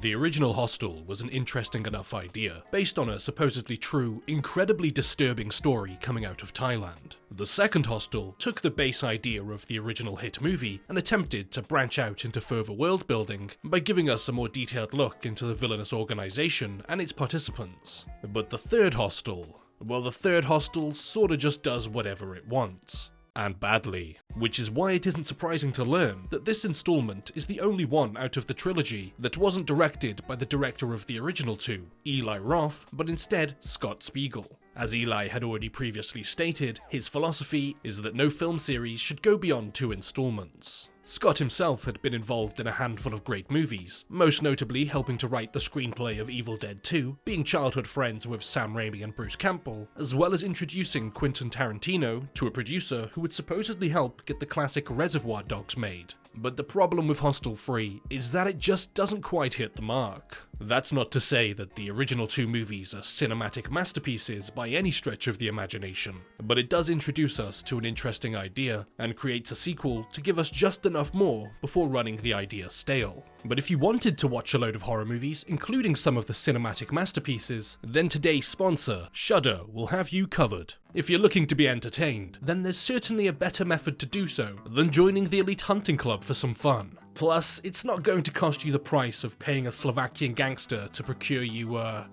The original Hostel was an interesting enough idea, based on a supposedly true, incredibly disturbing story coming out of Thailand. The second Hostel took the base idea of the original hit movie and attempted to branch out into further world building by giving us a more detailed look into the villainous organization and its participants. But the third Hostel, well, the third Hostel sorta just does whatever it wants. And badly. Which is why it isn't surprising to learn that this installment is the only one out of the trilogy that wasn't directed by the director of the original two, Eli Roth, but instead Scott Spiegel. As Eli had already previously stated, his philosophy is that no film series should go beyond 2 installments. Scott himself had been involved in a handful of great movies, most notably helping to write the screenplay of Evil Dead 2, being childhood friends with Sam Raimi and Bruce Campbell, as well as introducing Quentin Tarantino to a producer who would supposedly help get the classic Reservoir Dogs made. But the problem with Hostel 3 is that it just doesn't quite hit the mark. That's not to say that the original 2 movies are cinematic masterpieces by any stretch of the imagination, but it does introduce us to an interesting idea and creates a sequel to give us just enough more before running the idea stale. But if you wanted to watch a load of horror movies, including some of the cinematic masterpieces, then today's sponsor, Shudder, will have you covered. If you're looking to be entertained, then there's certainly a better method to do so than joining the Elite Hunting Club for some fun. Plus, it's not going to cost you the price of paying a Slovakian gangster to procure you, a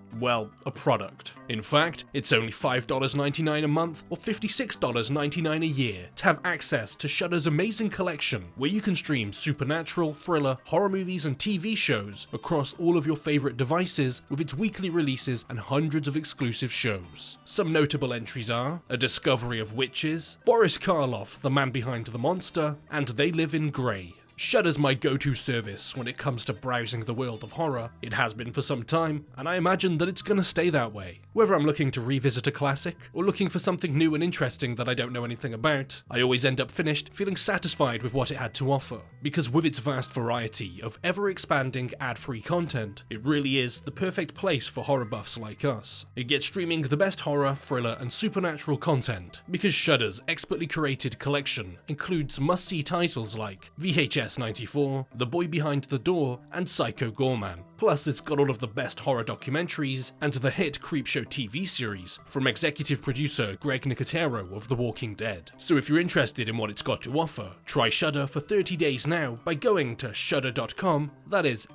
product. In fact, it's only $5.99 a month or $56.99 a year to have access to Shudder's amazing collection, where you can stream supernatural, thriller, horror movies and TV shows across all of your favorite devices with its weekly releases and hundreds of exclusive shows. Some notable entries are A Discovery of Witches, Boris Karloff, the man behind The Monster, and They Live in Grey. Shudder's my go-to service when it comes to browsing the world of horror. It has been for some time, and I imagine that it's gonna stay that way. Whether I'm looking to revisit a classic, or looking for something new and interesting that I don't know anything about, I always end up finished feeling satisfied with what it had to offer. Because with its vast variety of ever-expanding ad-free content, it really is the perfect place for horror buffs like us. It gets streaming the best horror, thriller, and supernatural content, because Shudder's expertly curated collection includes must-see titles like VHS 94, The Boy Behind the Door, and Psycho Goreman. Plus, it's got all of the best horror documentaries and the hit Creepshow TV series from executive producer Greg Nicotero of The Walking Dead. So if you're interested in what it's got to offer, try Shudder for 30 days now by going to shudder.com, that is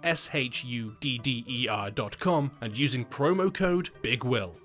shudder.com, and using promo code BIGWILL.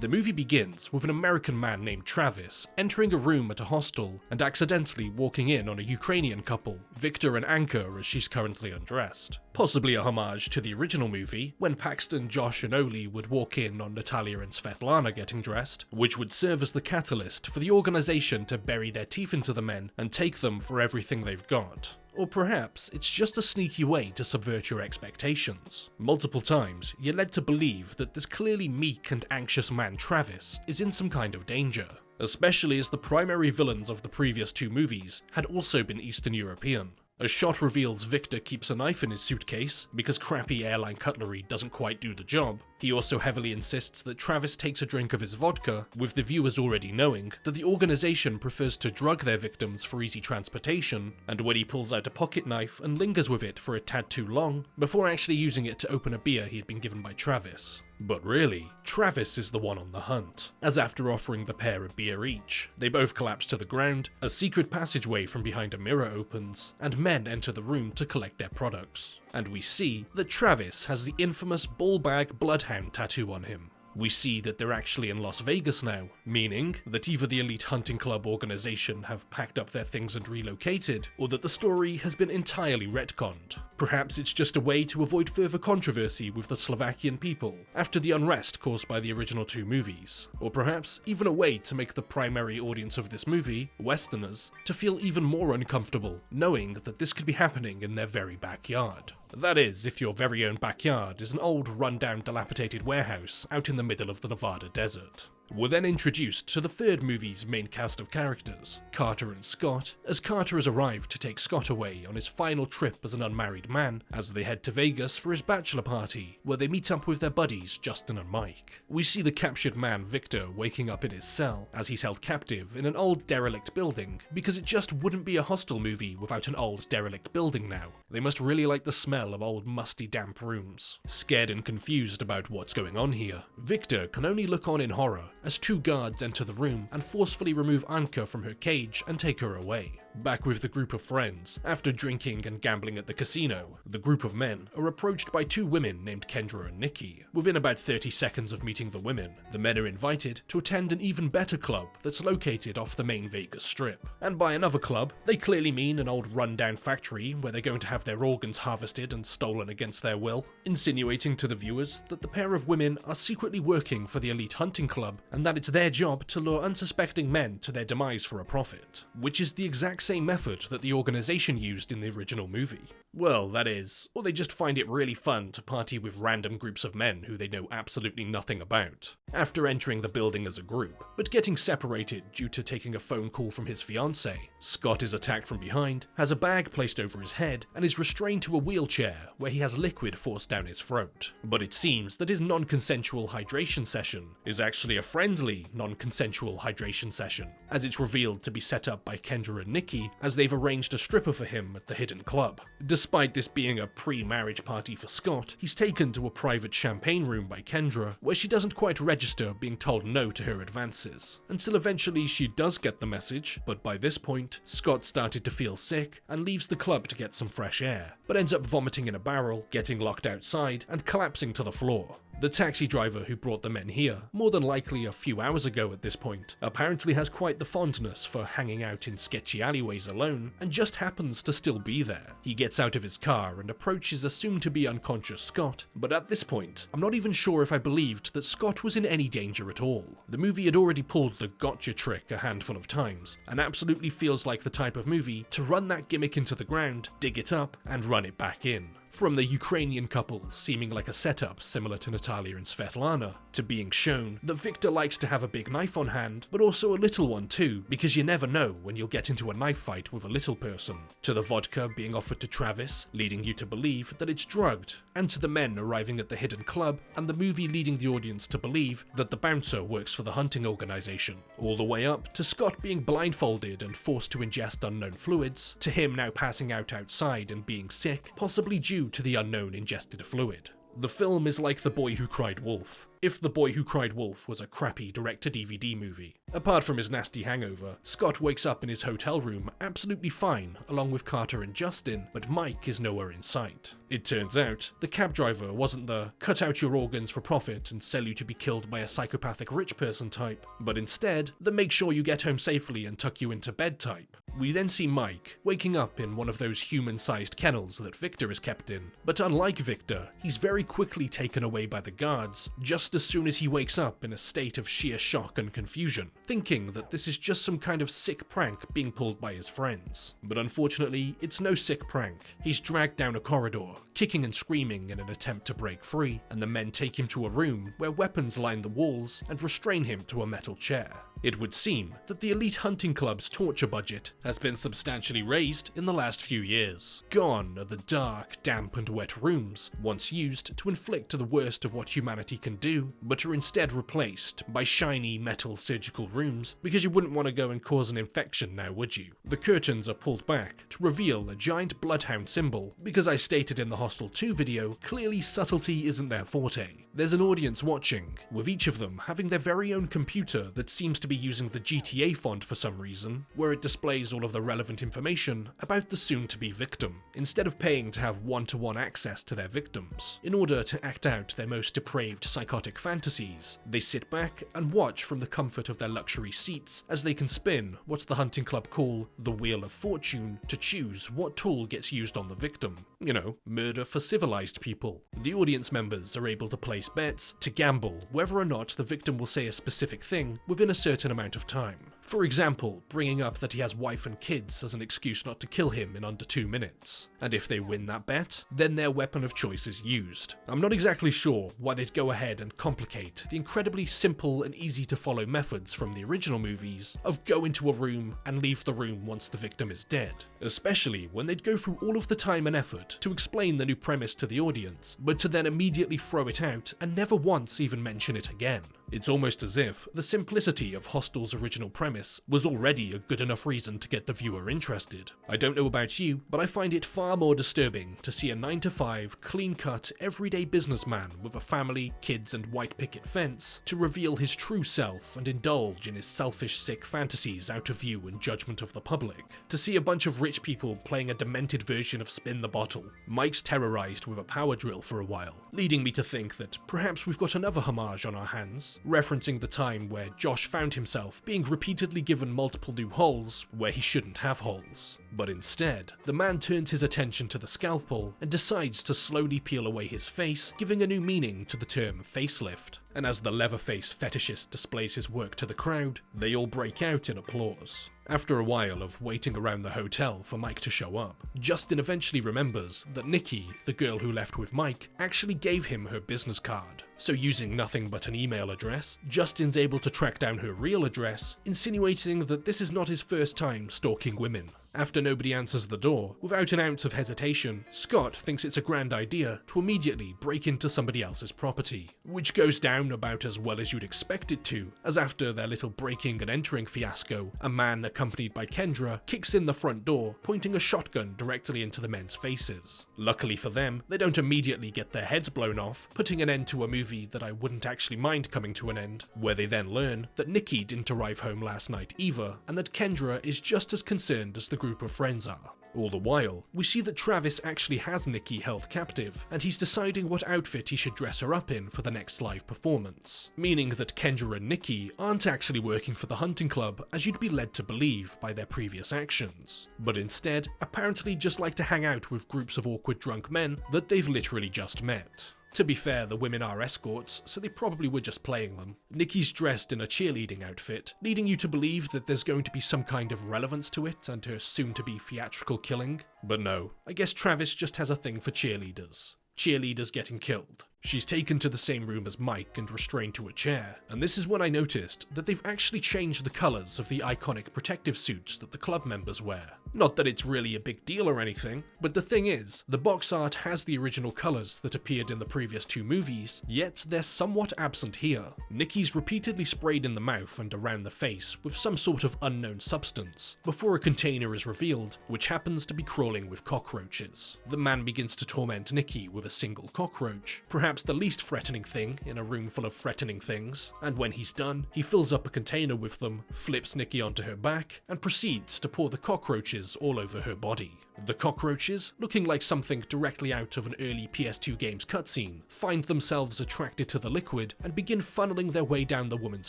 The movie begins with an American man named Travis entering a room at a hostel and accidentally walking in on a Ukrainian couple, Victor and Anka, as she's currently undressed. Possibly a homage to the original movie, when Paxton, Josh and Oli would walk in on Natalia and Svetlana getting dressed, which would serve as the catalyst for the organization to bury their teeth into the men and take them for everything they've got. Or perhaps it's just a sneaky way to subvert your expectations. Multiple times, you're led to believe that this clearly meek and anxious man Travis is in some kind of danger, especially as the primary villains of the previous 2 movies had also been Eastern European. A shot reveals Victor keeps a knife in his suitcase because crappy airline cutlery doesn't quite do the job. He also heavily insists that Travis takes a drink of his vodka, with the viewers already knowing that the organization prefers to drug their victims for easy transportation, and when he pulls out a pocket knife and lingers with it for a tad too long, before actually using it to open a beer he had been given by Travis. But really, Travis is the one on the hunt, as after offering the pair a beer each, they both collapse to the ground, a secret passageway from behind a mirror opens, and men enter the room to collect their products. And we see that Travis has the infamous ball-bag bloodhound tattoo on him. We see that they're actually in Las Vegas now, meaning that either the Elite Hunting Club organization have packed up their things and relocated, or that the story has been entirely retconned. Perhaps it's just a way to avoid further controversy with the Slovakian people after the unrest caused by the original 2 movies, or perhaps even a way to make the primary audience of this movie, Westerners, to feel even more uncomfortable, knowing that this could be happening in their very backyard. That is, if your very own backyard is an old, run-down, dilapidated warehouse out in the middle of the Nevada desert. We're then introduced to the third movie's main cast of characters, Carter and Scott, as Carter has arrived to take Scott away on his final trip as an unmarried man as they head to Vegas for his bachelor party, where they meet up with their buddies Justin and Mike. We see the captured man Victor waking up in his cell as he's held captive in an old derelict building, because it just wouldn't be a Hostel movie without an old derelict building now. They must really like the smell of old musty damp rooms. Scared and confused about what's going on here, Victor can only look on in horror as two guards enter the room and forcefully remove Anka from her cage and take her away. Back with the group of friends, after drinking and gambling at the casino, the group of men are approached by two women named Kendra and Nikki. Within about 30 seconds of meeting the women, the men are invited to attend an even better club that's located off the main Vegas Strip. And by another club, they clearly mean an old rundown factory where they're going to have their organs harvested and stolen against their will, insinuating to the viewers that the pair of women are secretly working for the elite hunting club and that it's their job to lure unsuspecting men to their demise for a profit, which is the exact same method that the organization used in the original movie. Well, that is, or they just find it really fun to party with random groups of men who they know absolutely nothing about. After entering the building as a group, but getting separated due to taking a phone call from his fiancée, Scott is attacked from behind, has a bag placed over his head, and is restrained to a wheelchair where he has liquid forced down his throat. But it seems that his non-consensual hydration session is actually a friendly non-consensual hydration session, as it's revealed to be set up by Kendra and Nikki as they've arranged a stripper for him at the hidden club. Despite this being a pre-marriage party for Scott, he's taken to a private champagne room by Kendra, where she doesn't quite register being told no to her advances, until eventually she does get the message, but by this point, Scott started to feel sick and leaves the club to get some fresh air, but ends up vomiting in a barrel, getting locked outside, and collapsing to the floor. The taxi driver who brought the men here, more than likely a few hours ago at this point, apparently has quite the fondness for hanging out in sketchy alleyways alone, and just happens to still be there. He gets out of his car and approaches a soon-to-be unconscious Scott, but at this point, I'm not even sure if I believed that Scott was in any danger at all. The movie had already pulled the gotcha trick a handful of times, and absolutely feels like the type of movie to run that gimmick into the ground, dig it up, and run it back in. From the Ukrainian couple seeming like a setup similar to Natalia and Svetlana, to being shown that Victor likes to have a big knife on hand, but also a little one too, because you never know when you'll get into a knife fight with a little person, to the vodka being offered to Travis, leading you to believe that it's drugged, and to the men arriving at the hidden club, and the movie leading the audience to believe that the bouncer works for the hunting organization, all the way up to Scott being blindfolded and forced to ingest unknown fluids, to him now passing out outside and being sick, possibly due to the unknown ingested fluid. The film is like The Boy Who Cried Wolf, if The Boy Who Cried Wolf was a crappy direct-to-DVD movie. Apart from his nasty hangover, Scott wakes up in his hotel room absolutely fine, along with Carter and Justin, but Mike is nowhere in sight. It turns out, the cab driver wasn't the cut out your organs for profit and sell you to be killed by a psychopathic rich person type, but instead, the make sure you get home safely and tuck you into bed type. We then see Mike waking up in one of those human-sized kennels that Victor is kept in, but unlike Victor, he's very quickly taken away by the guards, just as soon as he wakes up in a state of sheer shock and confusion, thinking that this is just some kind of sick prank being pulled by his friends. But unfortunately, it's no sick prank. He's dragged down a corridor, kicking and screaming in an attempt to break free, and the men take him to a room where weapons line the walls and restrain him to a metal chair. It would seem that the elite hunting club's torture budget has been substantially raised in the last few years. Gone are the dark, damp and wet rooms, once used to inflict the worst of what humanity can do, but are instead replaced by shiny metal surgical rooms, because you wouldn't want to go and cause an infection now, would you? The curtains are pulled back to reveal a giant bloodhound symbol, because I stated in the Hostel 2 video, clearly subtlety isn't their forte. There's an audience watching, with each of them having their very own computer that seems to be using the GTA font for some reason, where it displays all of the relevant information about the soon-to-be victim, instead of paying to have one-to-one access to their victims. In order to act out their most depraved psychotic fantasies, they sit back and watch from the comfort of their luxury seats as they can spin what the hunting club call the Wheel of Fortune to choose what tool gets used on the victim. You know, murder for civilized people. The audience members are able to place bets to gamble whether or not the victim will say a specific thing within a certain amount of time. For example, bringing up that he has wife and kids as an excuse not to kill him in under 2 minutes. And if they win that bet, then their weapon of choice is used. I'm not exactly sure why they'd go ahead and complicate the incredibly simple and easy to follow methods from the original movies of go into a room and leave the room once the victim is dead, especially when they'd go through all of the time and effort to explain the new premise to the audience, but to then immediately throw it out and never once even mention it again. It's almost as if the simplicity of Hostel's original premise was already a good enough reason to get the viewer interested. I don't know about you, but I find it far more disturbing to see a 9-to-5, clean-cut, everyday businessman with a family, kids and white picket fence to reveal his true self and indulge in his selfish, sick fantasies out of view and judgment of the public. To see a bunch of rich people playing a demented version of Spin the Bottle, Mike's terrorized with a power drill for a while, leading me to think that perhaps we've got another homage on our hands, referencing the time where Josh found himself being repeatedly given multiple new holes where he shouldn't have holes. But instead, the man turns his attention to the scalpel and decides to slowly peel away his face, giving a new meaning to the term facelift. And as the Leatherface fetishist displays his work to the crowd, they all break out in applause. After a while of waiting around the hotel for Mike to show up, Justin eventually remembers that Nikki, the girl who left with Mike, actually gave him her business card. So using nothing but an email address, Justin's able to track down her real address, insinuating that this is not his first time stalking women. After nobody answers the door, without an ounce of hesitation, Scott thinks it's a grand idea to immediately break into somebody else's property, which goes down about as well as you'd expect it to, as after their little breaking and entering fiasco, a man accompanied by Kendra kicks in the front door, pointing a shotgun directly into the men's faces. Luckily for them, they don't immediately get their heads blown off, putting an end to a movie that I wouldn't actually mind coming to an end, where they then learn that Nikki didn't arrive home last night either, and that Kendra is just as concerned as the group of friends are. All the while, we see that Travis actually has Nikki held captive, and he's deciding what outfit he should dress her up in for the next live performance, meaning that Kendra and Nikki aren't actually working for the hunting club as you'd be led to believe by their previous actions, but instead apparently just like to hang out with groups of awkward drunk men that they've literally just met. To be fair, the women are escorts, so they probably were just playing them. Nikki's dressed in a cheerleading outfit, leading you to believe that there's going to be some kind of relevance to it and her soon-to-be theatrical killing. But no, I guess Travis just has a thing for cheerleaders. Cheerleaders getting killed. She's taken to the same room as Mike and restrained to a chair, and this is when I noticed that they've actually changed the colours of the iconic protective suits that the club members wear. Not that it's really a big deal or anything, but the thing is, the box art has the original colours that appeared in the previous 2 movies, yet they're somewhat absent here. Nikki's repeatedly sprayed in the mouth and around the face with some sort of unknown substance, before a container is revealed, which happens to be crawling with cockroaches. The man begins to torment Nikki with a single cockroach, perhaps the least threatening thing in a room full of threatening things, and when he's done, he fills up a container with them, flips Nikki onto her back, and proceeds to pour the cockroaches all over her body. The cockroaches, looking like something directly out of an early PS2 game's cutscene, find themselves attracted to the liquid and begin funneling their way down the woman's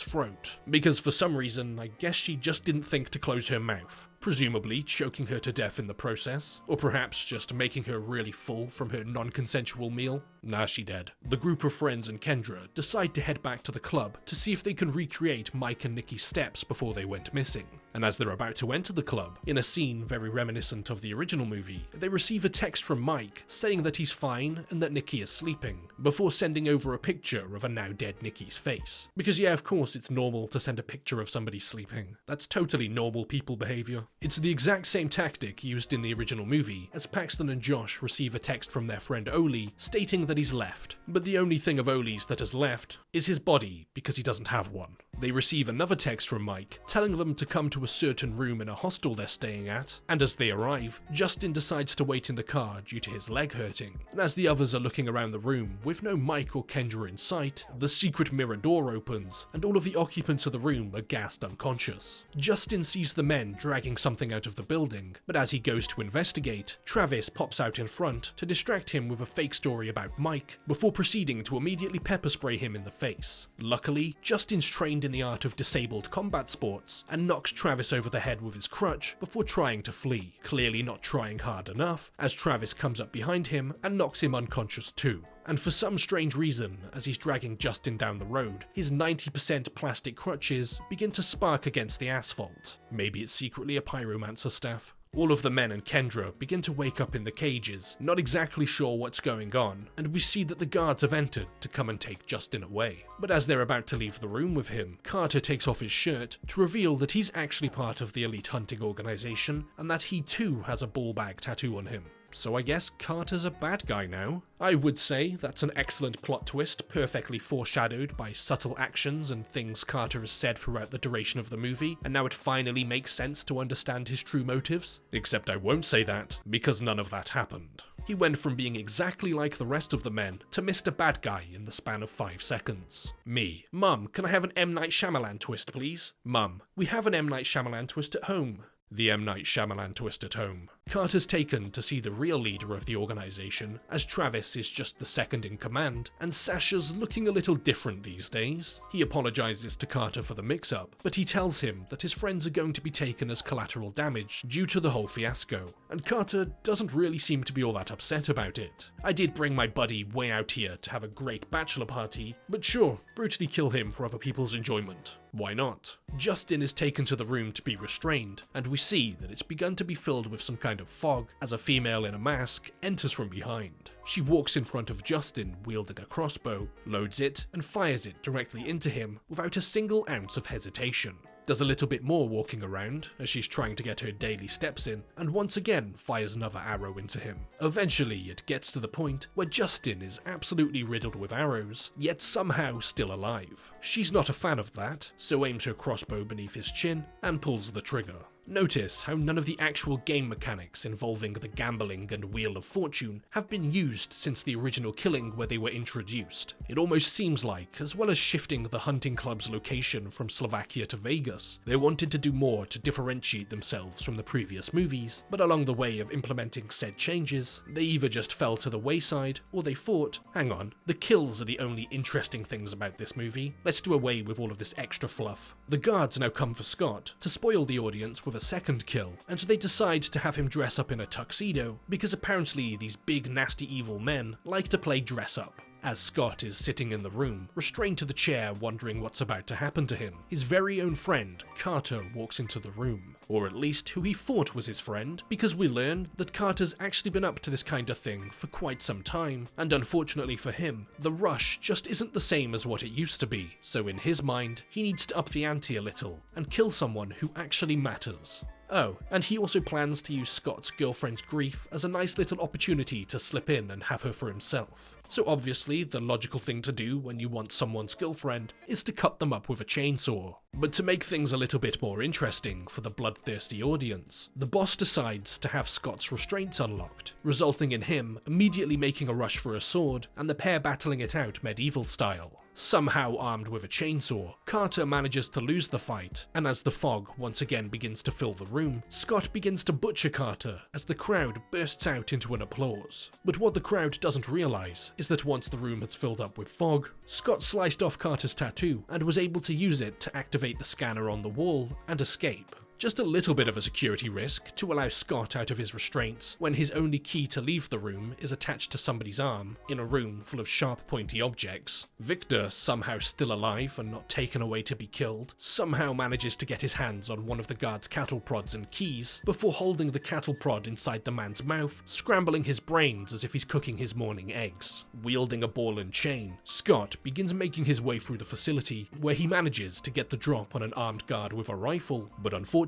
throat, because for some reason I guess she just didn't think to close her mouth, presumably choking her to death in the process, or perhaps just making her really full from her non-consensual meal. Nah, she dead. The group of friends and Kendra decide to head back to the club to see if they can recreate Mike and Nikki's steps before they went missing, and as they're about to enter the club, in a scene very reminiscent of the original movie, they receive a text from Mike saying that he's fine and that Nikki is sleeping, before sending over a picture of a now dead Nikki's face. Because yeah, of course it's normal to send a picture of somebody sleeping. That's totally normal people behaviour. It's the exact same tactic used in the original movie, as Paxton and Josh receive a text from their friend Oli stating that he's left, but the only thing of Oli's that has left is his body, because he doesn't have one. They receive another text from Mike, telling them to come to a certain room in a hostel they're staying at, and as they arrive, Justin decides to wait in the car due to his leg hurting, and as the others are looking around the room with no Mike or Kendra in sight, the secret mirror door opens, and all of the occupants of the room are gassed unconscious. Justin sees the men dragging something out of the building, but as he goes to investigate, Travis pops out in front to distract him with a fake story about Mike, before proceeding to immediately pepper spray him in the face. Luckily, Justin's trained in the art of disabled combat sports, and knocks Travis over the head with his crutch before trying to flee, clearly not trying hard enough, as Travis comes up behind him and knocks him unconscious too. and for some strange reason, as he's dragging Justin down the road, his 90% plastic crutches begin to spark against the asphalt. Maybe it's secretly a pyromancer staff. All of the men and Kendra begin to wake up in the cages, not exactly sure what's going on, and we see that the guards have entered to come and take Justin away. But as they're about to leave the room with him, Carter takes off his shirt to reveal that he's actually part of the elite hunting organization, and that he too has a ball bag tattoo on him. So I guess Carter's a bad guy now. I would say that's an excellent plot twist, perfectly foreshadowed by subtle actions and things Carter has said throughout the duration of the movie, and now it finally makes sense to understand his true motives. Except I won't say that, because none of that happened. He went from being exactly like the rest of the men to Mr. Bad Guy in the span of 5 seconds. Me: Mum, can I have an M. Night Shyamalan twist, please? Mum: we have an M. Night Shyamalan twist at home. The M. Night Shyamalan twist at home. Carter's taken to see the real leader of the organization, as Travis is just the second in command, and Sasha's looking a little different these days. He apologizes to Carter for the mix-up, but he tells him that his friends are going to be taken as collateral damage due to the whole fiasco, and Carter doesn't really seem to be all that upset about it. I did bring my buddy way out here to have a great bachelor party, but sure, brutally kill him for other people's enjoyment. Why not? Justin is taken to the room to be restrained, and we see that it's begun to be filled with some kind of fog as a female in a mask enters from behind. She walks in front of Justin wielding a crossbow, loads it, and fires it directly into him without a single ounce of hesitation. Does a little bit more walking around as she's trying to get her daily steps in, and once again fires another arrow into him. Eventually it gets to the point where Justin is absolutely riddled with arrows, yet somehow still alive. She's not a fan of that, so aims her crossbow beneath his chin and pulls the trigger. Notice how none of the actual game mechanics involving the gambling and Wheel of Fortune have been used since the original killing where they were introduced. It almost seems like, as well as shifting the hunting club's location from Slovakia to Vegas, they wanted to do more to differentiate themselves from the previous movies, but along the way of implementing said changes, they either just fell to the wayside, or they thought, hang on, the kills are the only interesting things about this movie, let's do away with all of this extra fluff. The guards now come for Scott to spoil the audience with a second kill, and they decide to have him dress up in a tuxedo, because apparently these big nasty evil men like to play dress up. As Scott is sitting in the room, restrained to the chair wondering what's about to happen to him, his very own friend, Carter, walks into the room. Or at least who he thought was his friend, because we learn that Carter's actually been up to this kind of thing for quite some time, and unfortunately for him, the rush just isn't the same as what it used to be, so in his mind, he needs to up the ante a little, and kill someone who actually matters. Oh, and he also plans to use Scott's girlfriend's grief as a nice little opportunity to slip in and have her for himself. So obviously, the logical thing to do when you want someone's girlfriend is to cut them up with a chainsaw. But to make things a little bit more interesting for the bloodthirsty audience, the boss decides to have Scott's restraints unlocked, resulting in him immediately making a rush for a sword and the pair battling it out medieval style. Somehow armed with a chainsaw, Carter manages to lose the fight, and as the fog once again begins to fill the room, Scott begins to butcher Carter as the crowd bursts out into an applause. But what the crowd doesn't realize is that once the room has filled up with fog, Scott sliced off Carter's tattoo and was able to use it to activate the scanner on the wall and escape. Just a little bit of a security risk to allow Scott out of his restraints when his only key to leave the room is attached to somebody's arm in a room full of sharp pointy objects. Victor, somehow still alive and not taken away to be killed, somehow manages to get his hands on one of the guard's cattle prods and keys before holding the cattle prod inside the man's mouth, scrambling his brains as if he's cooking his morning eggs. Wielding a ball and chain, Scott begins making his way through the facility where he manages to get the drop on an armed guard with a rifle, but unfortunately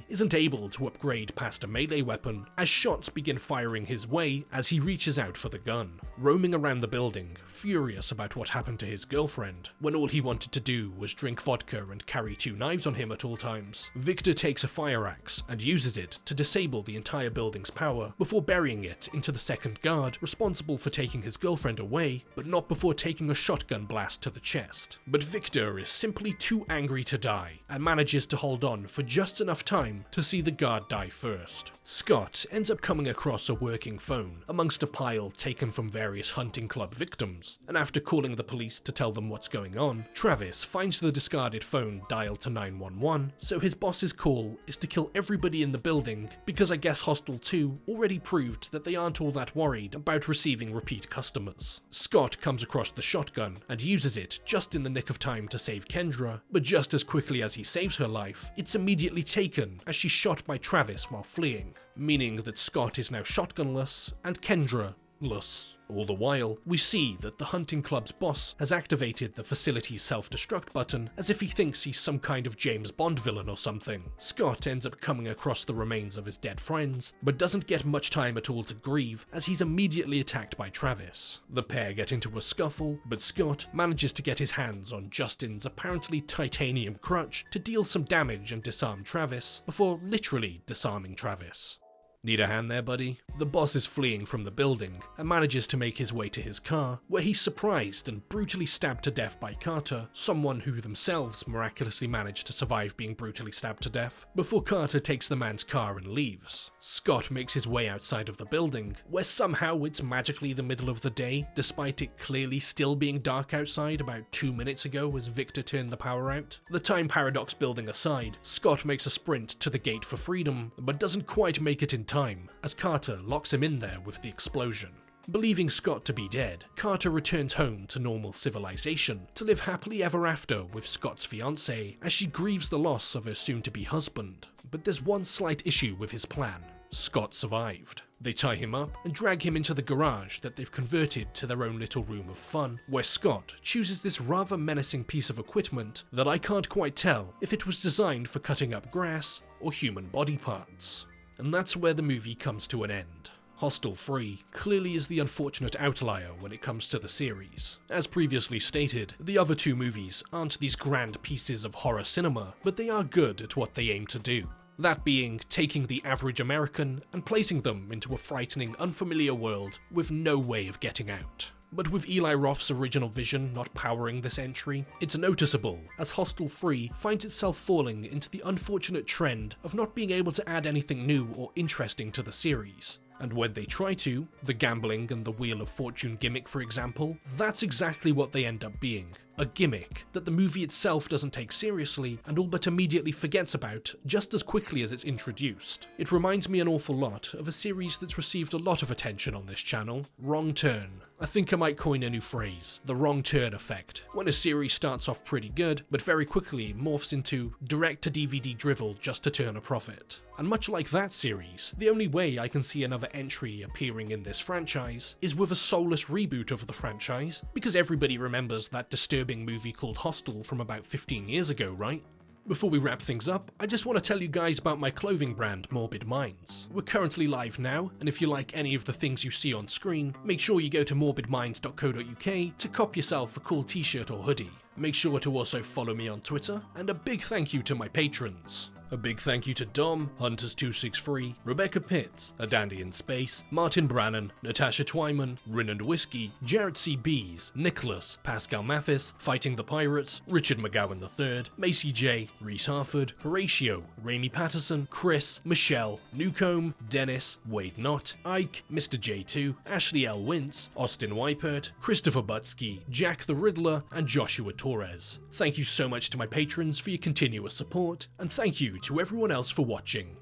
isn't able to upgrade past a melee weapon as shots begin firing his way as he reaches out for the gun. Roaming around the building, furious about what happened to his girlfriend, when all he wanted to do was drink vodka and carry 2 knives on him at all times, Victor takes a fire axe and uses it to disable the entire building's power before burying it into the second guard responsible for taking his girlfriend away, but not before taking a shotgun blast to the chest. But Victor is simply too angry to die and manages to hold on for just enough enough time to see the guard die first. Scott ends up coming across a working phone amongst a pile taken from various hunting club victims, and after calling the police to tell them what's going on, Travis finds the discarded phone dialed to 911, so his boss's call is to kill everybody in the building because I guess Hostel 2 already proved that they aren't all that worried about receiving repeat customers. Scott comes across the shotgun and uses it just in the nick of time to save Kendra, but just as quickly as he saves her life, it's immediately taken as she's shot by Travis while fleeing, meaning that Scott is now shotgunless and Kendra-less. All the while, we see that the hunting club's boss has activated the facility's self-destruct button as if he thinks he's some kind of James Bond villain or something. Scott ends up coming across the remains of his dead friends, but doesn't get much time at all to grieve as he's immediately attacked by Travis. The pair get into a scuffle, but Scott manages to get his hands on Justin's apparently titanium crutch to deal some damage and disarm Travis, before literally disarming Travis. Need a hand there, buddy? The boss is fleeing from the building and manages to make his way to his car, where he's surprised and brutally stabbed to death by Carter, someone who themselves miraculously managed to survive being brutally stabbed to death, before Carter takes the man's car and leaves. Scott makes his way outside of the building, where somehow it's magically the middle of the day, despite it clearly still being dark outside about 2 minutes ago as Victor turned the power out. The time paradox building aside, Scott makes a sprint to the gate for freedom, but doesn't quite make it in time, as Carter locks him in there with the explosion. Believing Scott to be dead, Carter returns home to normal civilization to live happily ever after with Scott's fiancée as she grieves the loss of her soon-to-be husband. But there's one slight issue with his plan. Scott survived. They tie him up and drag him into the garage that they've converted to their own little room of fun, where Scott chooses this rather menacing piece of equipment that I can't quite tell if it was designed for cutting up grass or human body parts. And that's where the movie comes to an end. Hostel 3 clearly is the unfortunate outlier when it comes to the series. As previously stated, the other two movies aren't these grand pieces of horror cinema, but they are good at what they aim to do. That being, taking the average American and placing them into a frightening, unfamiliar world with no way of getting out. But with Eli Roth's original vision not powering this entry, it's noticeable as Hostel 3 finds itself falling into the unfortunate trend of not being able to add anything new or interesting to the series. And when they try to, the gambling and the Wheel of Fortune gimmick for example, that's exactly what they end up being. A gimmick that the movie itself doesn't take seriously and all but immediately forgets about just as quickly as it's introduced. It reminds me an awful lot of a series that's received a lot of attention on this channel, Wrong Turn. I think I might coin a new phrase, the wrong turn effect, when a series starts off pretty good, but very quickly morphs into direct-to-DVD drivel just to turn a profit. And much like that series, the only way I can see another entry appearing in this franchise is with a soulless reboot of the franchise, because everybody remembers that disturbing movie called Hostel from about 15 years ago, right? Before we wrap things up, I just want to tell you guys about my clothing brand, Morbid Minds. We're currently live now, and if you like any of the things you see on screen, make sure you go to morbidminds.co.uk to cop yourself a cool t-shirt or hoodie. Make sure to also follow me on Twitter, and a big thank you to my patrons. A big thank you to Dom, Hunters263, Rebecca Pitts, A Dandy in Space, Martin Brannan, Natasha Twyman, Rin and Whiskey, Jarrett C. Bees, Nicholas, Pascal Mathis, Fighting the Pirates, Richard McGowan III, Macy J, Reese Harford, Horatio, Raimi Patterson, Chris, Michelle, Newcomb, Dennis, Wade Knott, Ike, Mr. J2, Ashley L. Wintz, Austin Weipert, Christopher Butsky, Jack the Riddler, and Joshua Torres. Thank you so much to my patrons for your continuous support, and thank you to everyone else for watching.